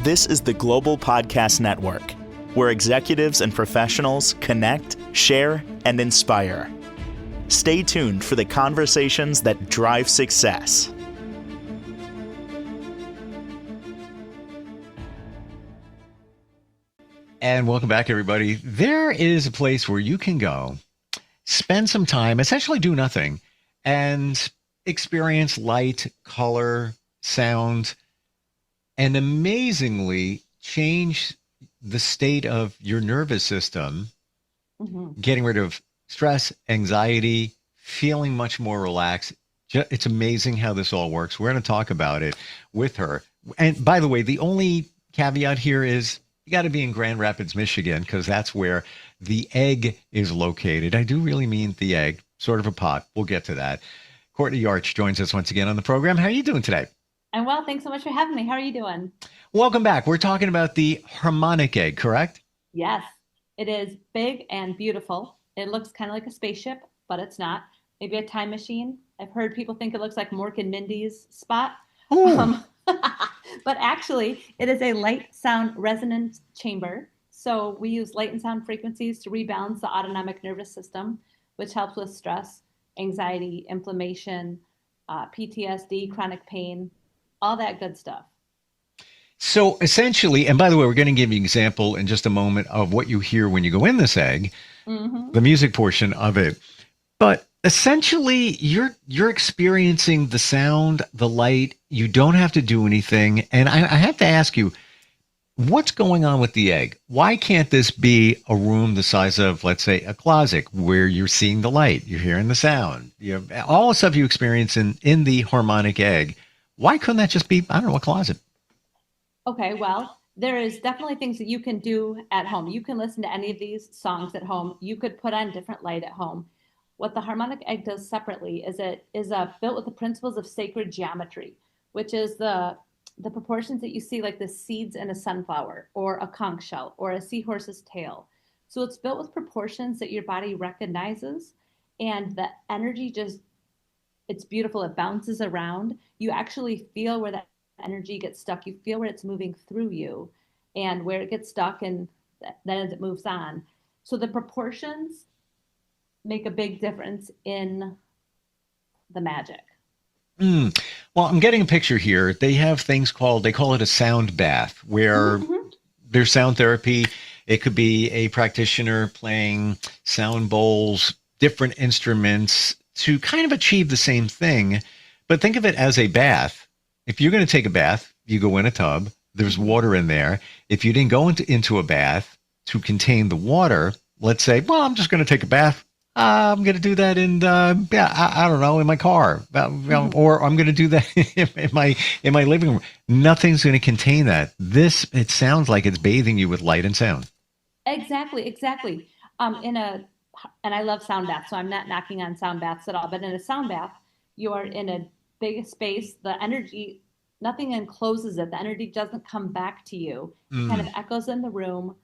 This is the Global Podcast Network, where executives and professionals connect, share, and inspire. Stay tuned for the conversations that drive success. And welcome back, everybody. There is a place where you can go, spend some time, essentially do nothing, and experience light, color, sound, and amazingly change the state of your nervous system, getting rid of stress, anxiety, feeling much more relaxed. It's amazing how this all works. We're going to talk about it with her. And by the way, the only caveat here is you got to be in Grand Rapids, Michigan, because that's where the egg is located. I do really mean the egg, sort of a pot. We'll get to that. Courtney Yarch joins us once again on the program. How are you doing today? I'm well. Thanks so much for having me. How are you doing? Welcome back. We're talking about the Harmonic egg, correct? Yes. It is big and beautiful. It looks kind of like a spaceship, but it's not. Maybe a time machine. I've heard people think it looks like Mork and Mindy's spot. But actually, it is a light sound resonance chamber. So we use light and sound frequencies to rebalance the autonomic nervous system, which helps with stress, anxiety, inflammation, PTSD, chronic pain, all that good stuff. So essentially, and by the way, we're going to give you an example in just a moment of what you hear when you go in this egg, the music portion of it. But essentially, you're experiencing the sound, the light. You don't have to do anything. And I have to ask you, what's going on with the egg? Why can't this be a room the size of, let's say, a closet where you're seeing the light, you're hearing the sound, all the stuff you experience in the Harmonic egg? Why couldn't that just be, I don't know, a closet? Okay, well, there is definitely things that you can do at home. You can listen to any of these songs at home. You could put on different light at home. What the Harmonic egg does separately is it is built with the principles of sacred geometry, which is the proportions that you see like the seeds in a sunflower or a conch shell or a seahorse's tail. So it's built with proportions that your body recognizes, and the energy it's beautiful. It bounces around. You actually feel where that energy gets stuck. You feel where it's moving through you and where it gets stuck, and then as it moves on. So the proportions make a big difference in the magic. Well, I'm getting a picture here. They have things they call it a sound bath, where there's sound therapy. It could be a practitioner playing sound bowls, different instruments to kind of achieve the same thing. But think of it as a bath. If you're going to take a bath, you go in a tub, there's water in there. If you didn't go into a bath to contain the water, let's say, well, I'm just going to take a bath. I'm going to do that I don't know, in my car, or I'm going to do that in my living room. Nothing's going to contain that. It sounds like it's bathing you with light and sound. Exactly. And I love sound baths, so I'm not knocking on sound baths at all. But in a sound bath, you are in a big space. The energy, nothing encloses it. The energy doesn't come back to you. It kind of echoes in the room.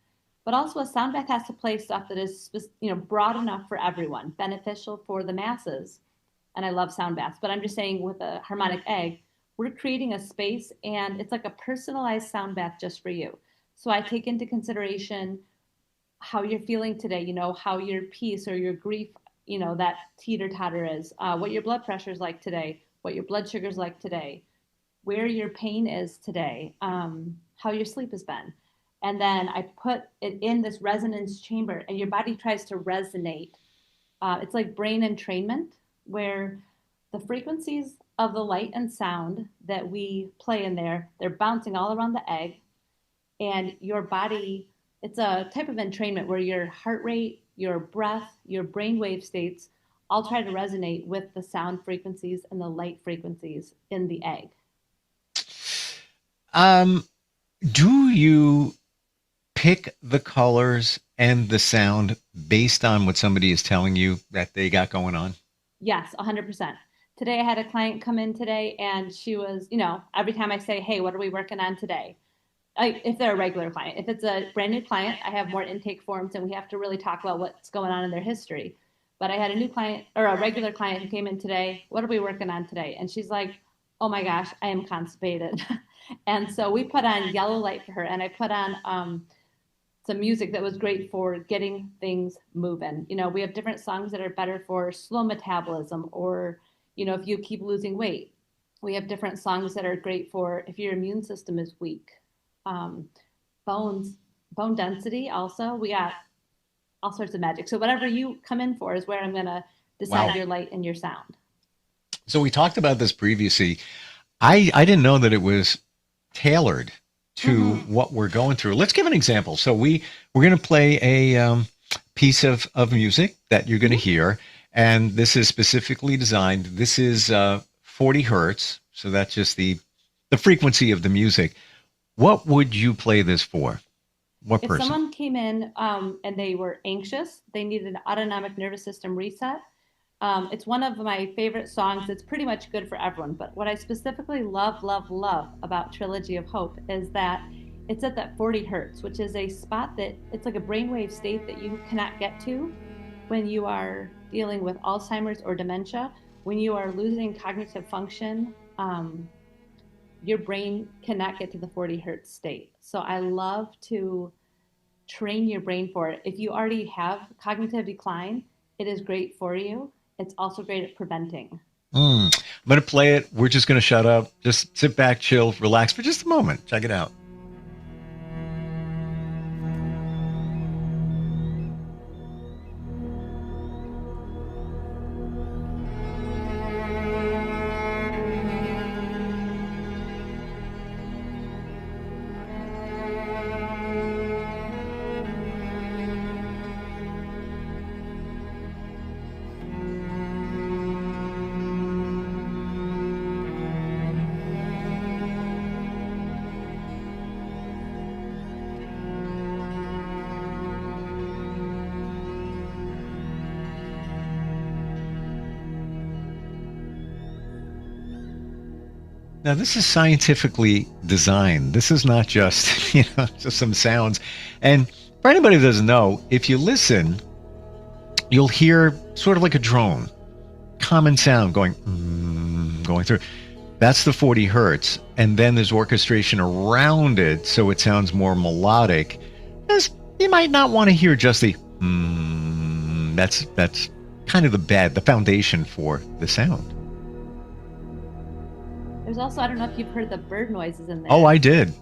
But also a sound bath has to play stuff that is, broad enough for everyone, beneficial for the masses. And I love sound baths. But I'm just saying, with a Harmonic egg, we're creating a space, and it's like a personalized sound bath just for you. So I take into consideration how you're feeling today, how your peace or your grief, that teeter-totter is, what your blood pressure is like today, what your blood sugar is like today, where your pain is today, how your sleep has been. And then I put it in this resonance chamber, and your body tries to resonate. It's like brain entrainment, where the frequencies of the light and sound that we play in there, they're bouncing all around the egg. And your body, it's a type of entrainment where your heart rate, your breath, your brainwave states all try to resonate with the sound frequencies and the light frequencies in the egg. Do you pick the colors and the sound based on what somebody is telling you that they got going on? Yes, 100%. Today I had a client come in today, and she was, every time I say, hey, what are we working on today? If they're a regular client. If it's a brand new client, I have more intake forms, and we have to really talk about what's going on in their history. But I had a new client, or a regular client, who came in today. What are we working on today? And she's like, oh my gosh, I am constipated. And so we put on Yellow Light for her, and I put on some music that was great for getting things moving. We have different songs that are better for slow metabolism, or, if you keep losing weight. We have different songs that are great for if your immune system is weak. Um, bones, bone density also. We got all sorts of magic. So whatever you come in for is where I'm going to decide Wow. your light and your sound. So we talked about this previously. I didn't know that it was tailored to what we're going through. Let's give an example. So we're going to play a piece of music that you're going to hear, and this is specifically designed. This is 40 hertz, so that's just the frequency of the music. What would you play this for? What If person? someone came in and they were anxious, they needed an autonomic nervous system reset. It's one of my favorite songs. It's pretty much good for everyone. But what I specifically love, love, love about Trilogy of Hope is that it's at that 40 hertz, which is a spot that it's like a brainwave state that you cannot get to when you are dealing with Alzheimer's or dementia. When you are losing cognitive function, your brain cannot get to the 40 hertz state. So I love to train your brain for it. If you already have cognitive decline, it is great for you. It's also great at preventing. I'm going to play it. We're just going to shut up. Just sit back, chill, relax for just a moment. Check it out. Now, this is scientifically designed. This is not just, just some sounds. And for anybody who doesn't know, if you listen, you'll hear sort of like a drone, common sound going through. That's the 40 hertz. And then there's orchestration around it, so it sounds more melodic. As you might not want to hear just the that's kind of the foundation for the sound. There's also, I don't know if you've heard the bird noises in there. Oh, I did.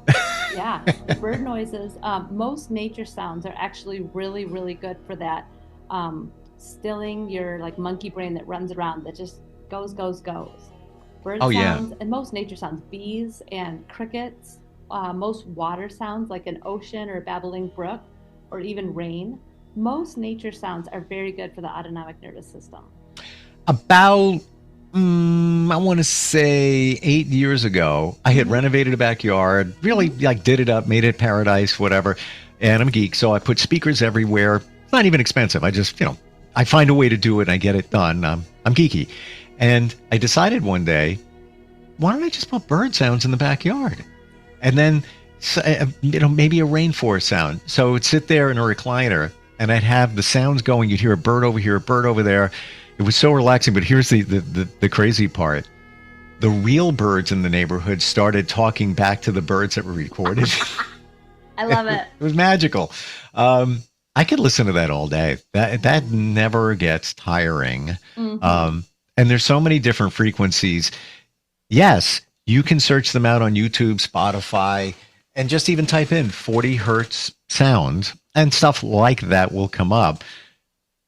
Yeah, the bird noises. Most nature sounds are actually really, really good for that. Stilling your like monkey brain that runs around, that just goes. Bird sounds, and most nature sounds, bees and crickets, most water sounds like an ocean or a babbling brook, or even rain. Most nature sounds are very good for the autonomic nervous system. About I want to say 8 years ago, I had renovated a backyard, really like did it up, made it paradise, whatever. And I'm a geek, so I put speakers everywhere. It's not even expensive. I just, I find a way to do it and I get it done. I'm geeky. And I decided one day, why don't I just put bird sounds in the backyard? And then, maybe a rainforest sound. So it'd sit there in a recliner and I'd have the sounds going. You'd hear a bird over here, a bird over there. It was so relaxing, but here's the crazy part. The real birds in the neighborhood started talking back to the birds that were recorded. I love it. It was magical. I could listen to that all day. That never gets tiring. And there's so many different frequencies. Yes, you can search them out on YouTube, Spotify, and just even type in 40 hertz sound, and stuff like that will come up.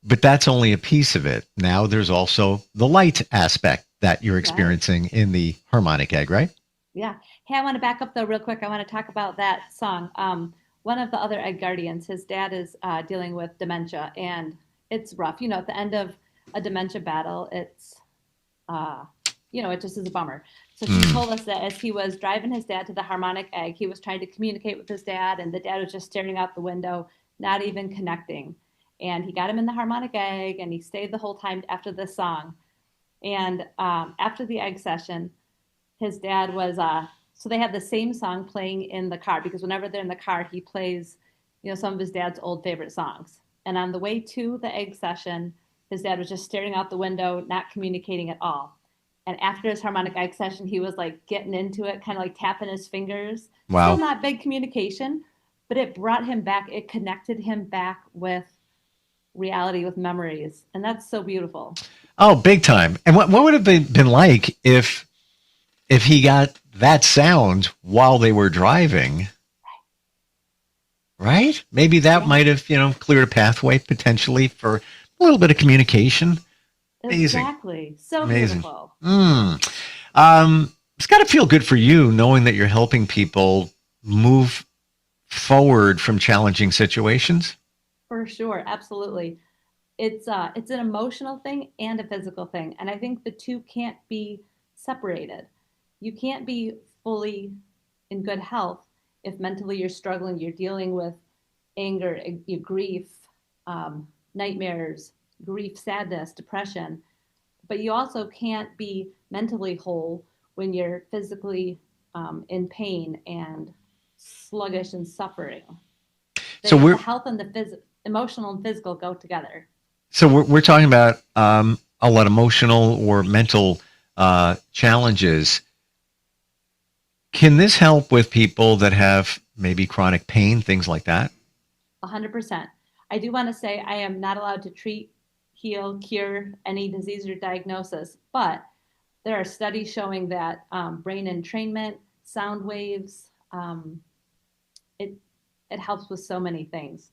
But that's only a piece of it. Now there's also the light aspect that you're experiencing in the harmonic egg, right? Yeah. Hey, I want to back up though real quick. I want to talk about that song. One of the other egg guardians, his dad is dealing with dementia, and it's rough. At the end of a dementia battle, it's, it just is a bummer. So he told us that as he was driving his dad to the harmonic egg, he was trying to communicate with his dad, and the dad was just staring out the window, not even connecting. And he got him in the harmonic egg, and he stayed the whole time after this song. And after the egg session, his dad was, so they had the same song playing in the car, because whenever they're in the car, he plays, some of his dad's old favorite songs. And on the way to the egg session, his dad was just staring out the window, not communicating at all. And after his harmonic egg session, he was like getting into it, kind of like tapping his fingers. Still Wow. not big communication, but it brought him back. It connected him back with reality, with memories. And that's so beautiful. Oh, big time. And what would have been like if he got that sound while they were driving, right? Maybe that might have, cleared a pathway potentially for a little bit of communication. Amazing. Exactly. So Amazing. beautiful. It's got to feel good for you knowing that you're helping people move forward from challenging situations. For sure. Absolutely. It's an emotional thing and a physical thing. And I think the two can't be separated. You can't be fully in good health if mentally you're struggling, you're dealing with anger, grief, nightmares, grief, sadness, depression. But you also can't be mentally whole when you're physically in pain and sluggish and suffering. The health and the emotional and physical go together. So we're talking about a lot of emotional or mental challenges. Can this help with people that have maybe chronic pain, things like that? 100%. I do want to say I am not allowed to treat, heal, cure any disease or diagnosis, but there are studies showing that brain entrainment, sound waves, it helps with so many things.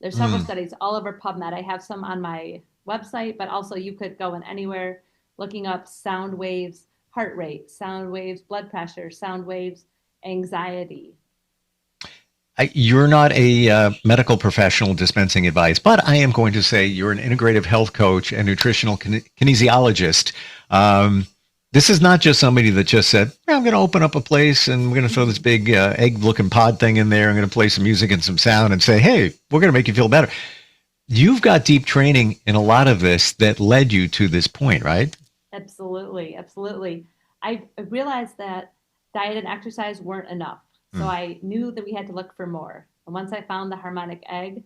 There's several studies all over PubMed. I have some on my website, but also you could go in anywhere looking up sound waves, heart rate, sound waves, blood pressure, sound waves, anxiety. You're not a medical professional dispensing advice, but I am going to say you're an integrative health coach and nutritional kinesiologist. This is not just somebody that just said, I'm going to open up a place and we're going to throw this big egg-looking pod thing in there. I'm going to play some music and some sound and say, hey, we're going to make you feel better. You've got deep training in a lot of this that led you to this point, right? Absolutely. Absolutely. I realized that diet and exercise weren't enough. So I knew that we had to look for more. And once I found the harmonic egg,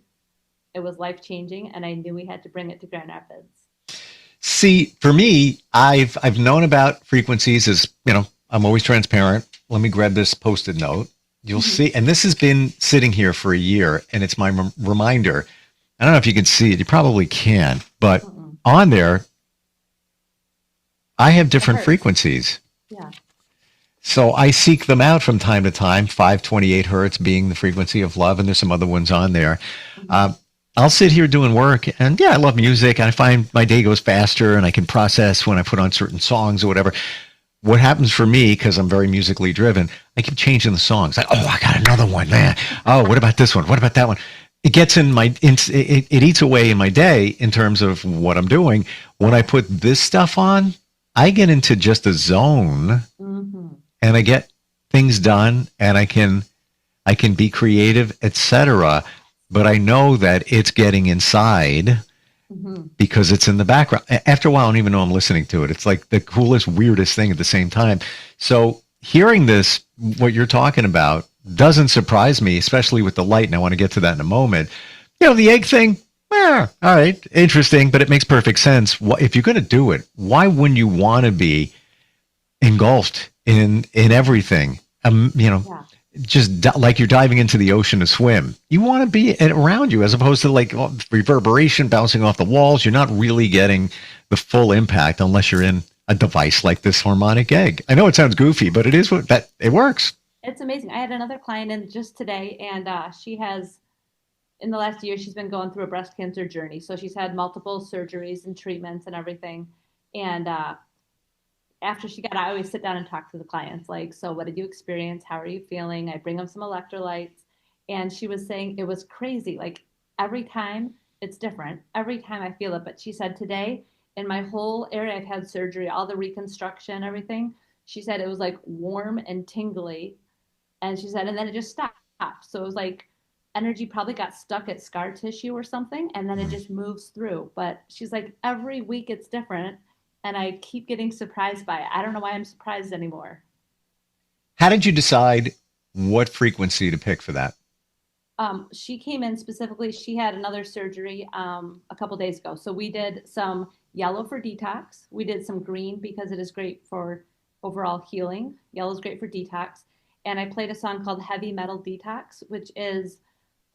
it was life-changing, and I knew we had to bring it to Grand Rapids. See, for me, I've known about frequencies as, I'm always transparent. Let me grab this Post-it note. You'll see, and this has been sitting here for a year, and it's my reminder. I don't know if you can see it. You probably can, but on there, I have different frequencies. Yeah. So I seek them out from time to time, 528 hertz being the frequency of love, and there's some other ones on there. I'll sit here doing work, and I love music. I find my day goes faster, and I can process when I put on certain songs or whatever. What happens for me, because I'm very musically driven, I keep changing the songs. Like, I got another one, man. Oh, what about this one? What about that one? It gets in it eats away in my day in terms of what I'm doing. When I put this stuff on, I get into just a zone, and I get things done, and I can be creative, etc. But I know that it's getting inside because it's in the background. After a while, I don't even know I'm listening to it. It's like the coolest, weirdest thing at the same time. So hearing this, what you're talking about, doesn't surprise me, especially with the light. And I want to get to that in a moment. The egg thing, all right, interesting, but it makes perfect sense. If you're going to do it, why wouldn't you want to be engulfed in everything? Just like you're diving into the ocean to swim. You want to be around you as opposed to like reverberation bouncing off the walls. You're not really getting the full impact unless you're in a device like this harmonic egg. I know it sounds goofy, but it works. It's amazing. I had another client in just today, and she has, in the last year, she's been going through a breast cancer journey. So she's had multiple surgeries and treatments and everything. And after she got out, I always sit down and talk to the clients, like, so what did you experience? How are you feeling? I bring them some electrolytes. And she was saying it was crazy. Like every time it's different. Every time I feel it. But she said today in my whole area, I've had surgery, all the reconstruction, everything. She said it was like warm and tingly. And she said, and then it just stopped. So it was like energy probably got stuck at scar tissue or something. And then it just moves through. But she's like, every week it's different. And I keep getting surprised by it. I don't know why I'm surprised anymore. How did you decide what frequency to pick for that? She came in specifically. She had another surgery a couple days ago. So we did some yellow for detox. We did some green because it is great for overall healing. Yellow is great for detox. And I played a song called Heavy Metal Detox, which is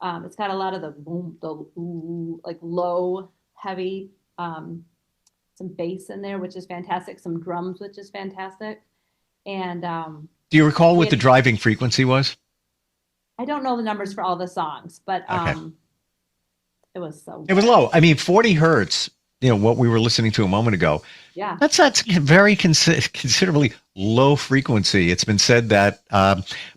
it's got a lot of the boom, the ooh, like low, heavy, some bass in there, which is fantastic. Some drums, which is fantastic. And Do you recall we what the had, driving frequency was? I don't know the numbers for all the songs, but Okay. it was so It was good. low. I mean, 40 hertz, what we were listening to a moment ago, Yeah. that's very considerably low frequency. It's been said that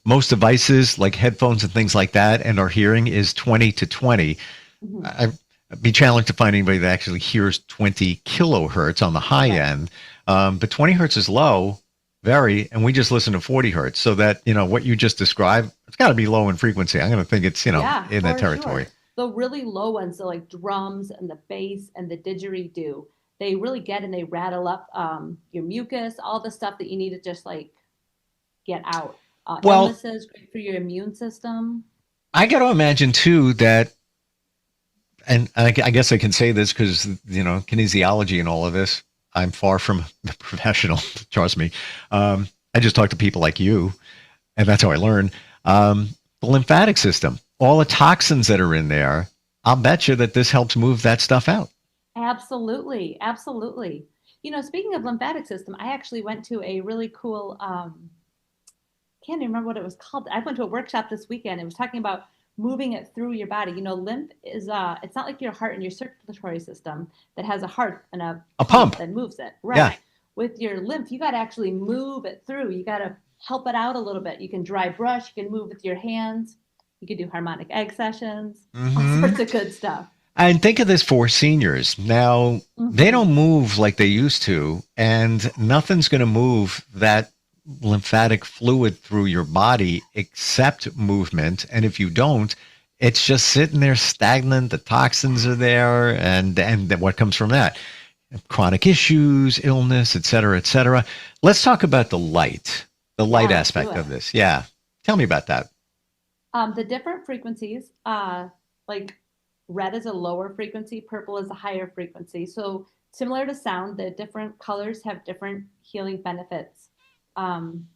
most devices like headphones and things like that and our hearing is 20 to 20. Mhm. I'd be challenged to find anybody that actually hears 20 kilohertz on the high Right. end. But 20 hertz is low, very, and we just listen to 40 hertz. So that, what you just described, it's got to be low in frequency. I'm going to think it's, Yeah, in that for territory. sure. The really low ones, the like drums and the bass and the didgeridoo, they really get and they rattle up your mucus, all the stuff that you need to just like get out. Well, Illnesses, great for your immune system. I got to imagine too that, and I guess I can say this because, kinesiology and all of this, I'm far from a professional, trust me. I just talk to people like you, and that's how I learn. The lymphatic system, all the toxins that are in there, I'll bet you that this helps move that stuff out. Absolutely, absolutely. Speaking of lymphatic system, I actually went to a really cool can't even remember what it was called. I went to a workshop this weekend. It was talking about moving it through your body. Lymph is it's not like your heart and your circulatory system that has a heart and a A pump pump. that moves it. Yeah. Right. With your lymph, you got to actually move it through. You got to help it out a little bit. You can dry brush, you can move with your hands. You can do harmonic egg sessions, all Hmm. sorts of good stuff. And think of this for seniors. Now, they Hmm. don't move like they used to, and nothing's going to move that lymphatic fluid through your body except movement. And if you don't, it's just sitting there stagnant. The toxins are there, and then what comes from that? Chronic issues, illness, et cetera, et cetera. Let's talk about the light Yeah, let's do aspect it. of this. Yeah. Tell me about that. The different frequencies, like red is a lower frequency, purple is a higher frequency. So similar to sound, the different colors have different healing benefits. Um,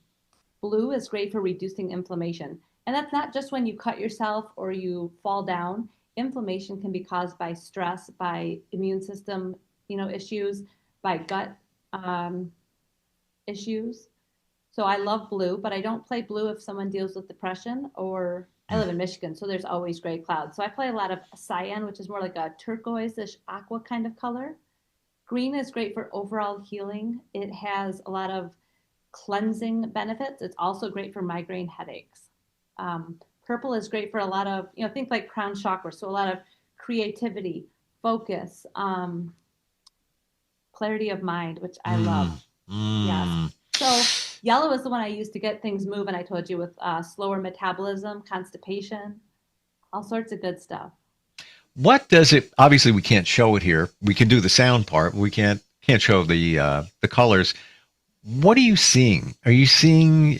Blue is great for reducing inflammation. And that's not just when you cut yourself or you fall down. Inflammation can be caused by stress, by immune system, issues, by gut um, issues. So I love blue, but I don't play blue if someone deals with depression or I live in Michigan, so there's always gray clouds. So I play a lot of cyan, which is more like a turquoise-ish aqua kind of color. Green is great for overall healing. It has a lot of cleansing benefits. It's also great for migraine headaches. Purple is great for a lot of, think like crown chakra. So a lot of creativity, focus, clarity of mind, which I love. Mm, Yes. mm. So yellow is the one I use to get things moving. I told you with slower metabolism, constipation, all sorts of good stuff. What does it? Obviously, we can't show it here. We can do the sound part. We can't show the colors. What are you seeing? Are you seeing,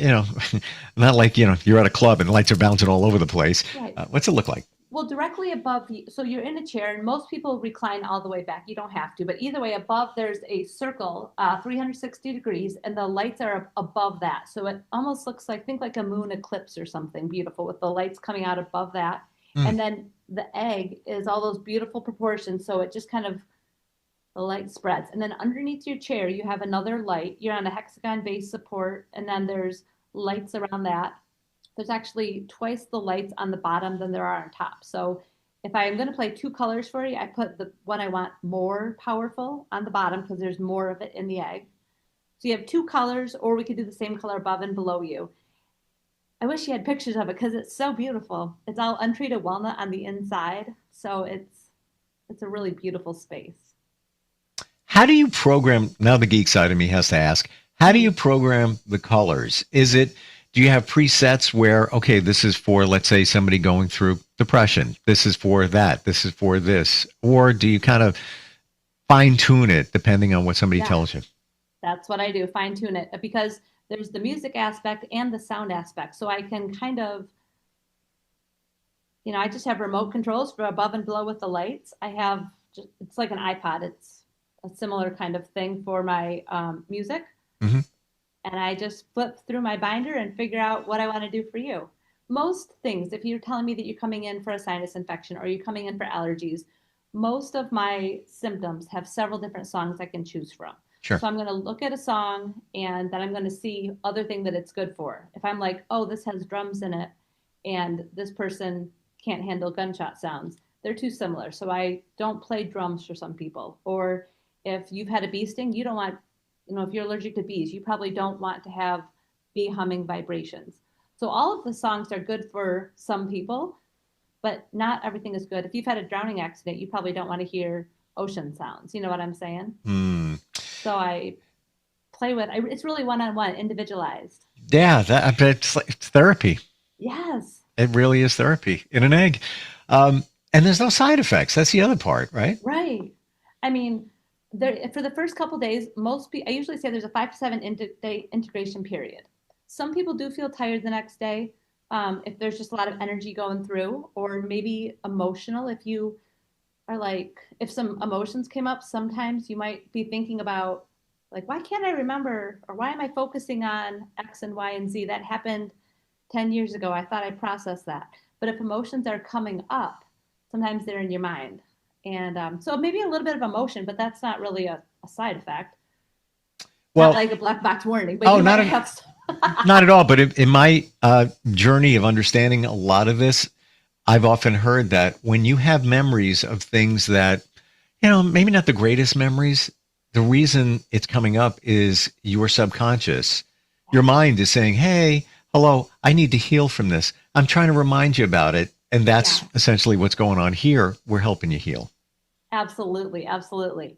not like, you're at a club and lights are bouncing all over the place. Right. What's it look like? Well, directly above you, so you're in a chair, and most people recline all the way back. You don't have to, but either way, above there's a circle, 360 degrees, and the lights are above that. So it almost looks like, think like a moon eclipse or something beautiful with the lights coming out above that. Mm. And then the egg is all those beautiful proportions. So it just kind of, the light spreads. And then underneath your chair, you have another light. You're on a hexagon base support, and then there's lights around that. There's actually twice the lights on the bottom than there are on top. So if I'm going to play two colors for you, I put the one I want more powerful on the bottom because there's more of it in the egg. So you have two colors, or we could do the same color above and below you. I wish you had pictures of it because it's so beautiful. It's all untreated walnut on the inside, so it's a really beautiful space. How do you program? Now the geek side of me has to ask, how do you program the colors? Do you have presets where, okay, this is for, let's say, somebody going through depression. This is for that. This is for this. Or do you kind of fine tune it depending on what somebody Yeah, tells you? that's what I do, fine tune it because there's the music aspect and the sound aspect. So I can kind of, I just have remote controls for above and below with the lights. I have just, it's like an iPod. It's a similar kind of thing for my music. Hmm. And I just flip through my binder and figure out what I want to do for you. Most things, if you're telling me that you're coming in for a sinus infection or you're coming in for allergies, most of my symptoms have several different songs I can choose from. Sure. So I'm going to look at a song and then I'm going to see other thing that it's good for. If I'm like, oh, this has drums in it and this person can't handle gunshot sounds, they're too similar. So I don't play drums for some people. Or if you've had a bee sting, you don't want, if you're allergic to bees, you probably don't want to have bee humming vibrations. So all of the songs are good for some people, but not everything is good. If you've had a drowning accident, you probably don't want to hear ocean sounds. You know what I'm saying? Mm. So I play with, it's really one-on-one, individualized. Yeah, but it's therapy. Yes. It really is therapy in an egg. And there's no side effects. That's the other part, right? Right. I mean, for the first couple of days, I usually say there's a 5 to 7 day integration period. Some people do feel tired the next day if there's just a lot of energy going through, or maybe emotional. If you are like, if some emotions came up, sometimes you might be thinking about, like, why can't I remember, or why am I focusing on X and Y and Z? That happened 10 years ago. I thought I processed that. But if emotions are coming up, sometimes they're in your mind. And so maybe a little bit of emotion, but that's not really a side effect. Well, not like a black box warning, but not at all. But in my journey of understanding a lot of this, I've often heard that when you have memories of things that, maybe not the greatest memories, the reason it's coming up is your subconscious. Your mind is saying, hey, hello, I need to heal from this. I'm trying to remind you about it. And that's essentially what's going on here. We're helping you heal. Absolutely. Absolutely.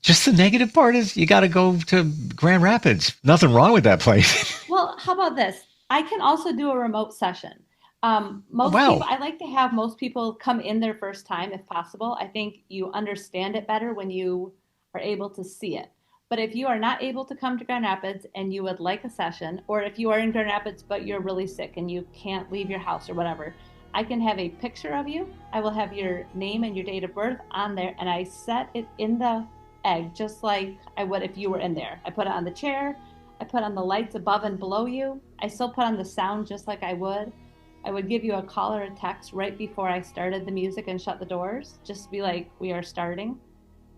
Just the negative part is you got to go to Grand Rapids. Nothing wrong with that place. Well, how about this? I can also do a remote session. People, I like to have most people come in their first time if possible. I think you understand it better when you are able to see it. But if you are not able to come to Grand Rapids and you would like a session, or if you are in Grand Rapids but you're really sick and you can't leave your house or whatever, I can have a picture of you. I will have your name and your date of birth on there, and I set it in the egg just like I would if you were in there. I put it on the chair. I put on the lights above and below you. I still put on the sound just like I would. I would give you a call or a text right before I started the music and shut the doors, just to be like, we are starting.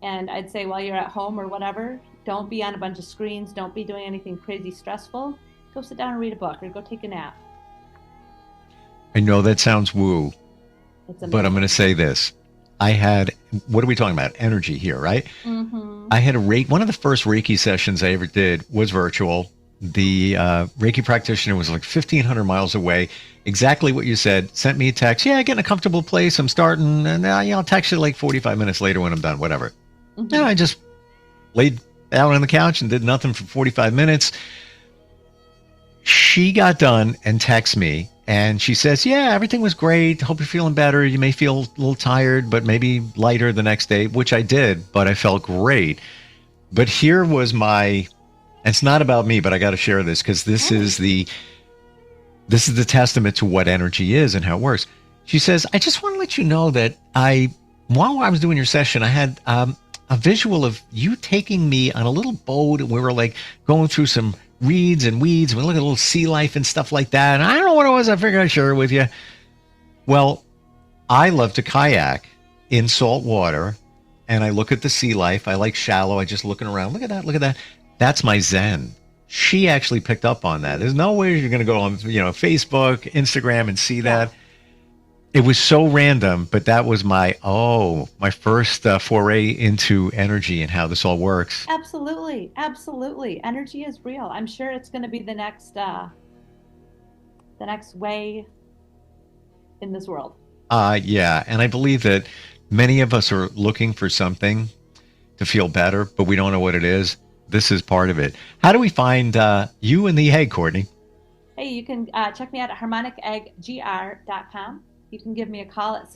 And I'd say while you're at home or whatever, don't be on a bunch of screens. Don't be doing anything crazy stressful. Go sit down and read a book or go take a nap. I know that sounds woo, but I'm going to say this. What are we talking about? Energy here, right? Mm-hmm. I had one of the first Reiki sessions I ever did was virtual. The Reiki practitioner was like 1,500 miles away. Exactly what you said. Sent me a text. Yeah, get in a comfortable place. I'm starting. And I'll text you like 45 minutes later when I'm done, whatever. Mm-hmm. And I just laid down on the couch and did nothing for 45 minutes. She got done and texted me. And she says, yeah, everything was great. Hope you're feeling better. You may feel a little tired, but maybe lighter the next day, which I did, but I felt great. But here was it's not about me, but I got to share this because this is the testament to what energy is and how it works. She says, I just want to let you know that while I was doing your session, I had a visual of you taking me on a little boat, and we were like going through some reeds and weeds, and we look at a little sea life and stuff like that. And I don't know what it was. I figured I'd share it with you. Well, I love to kayak in salt water, and I look at the sea life. I like shallow. I just looking around. Look at that. Look at that. That's my Zen. She actually picked up on that. There's no way you're going to go on, Facebook, Instagram and see that. It was so random, but that was my first foray into energy and how this all works. Absolutely. Absolutely. Energy is real. I'm sure it's going to be the next way in this world. Yeah. And I believe that many of us are looking for something to feel better, but we don't know what it is. This is part of it. How do we find you in the egg, Courtney? Hey, you can check me out at harmoniceggr.com. You can give me a call at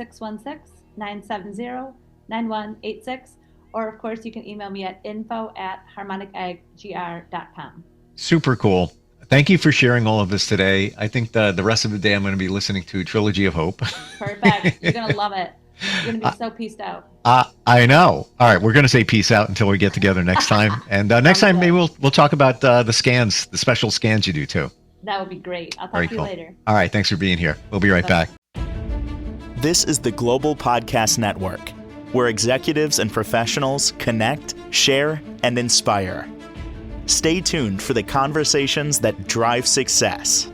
616-970-9186. Or, of course, you can email me at info@harmoniceggr.com. Super cool. Thank you for sharing all of this today. I think the rest of the day I'm going to be listening to Trilogy of Hope. Perfect. You're going to love it. You're going to be so pieced out. I know. All right, we're going to say peace out until we get together next time. And next time, maybe we'll talk about the scans, the special scans you do too. That would be great. I'll talk Very to you cool. later. All right, thanks for being here. We'll be right back. This is the Global Podcast Network, where executives and professionals connect, share, and inspire. Stay tuned for the conversations that drive success.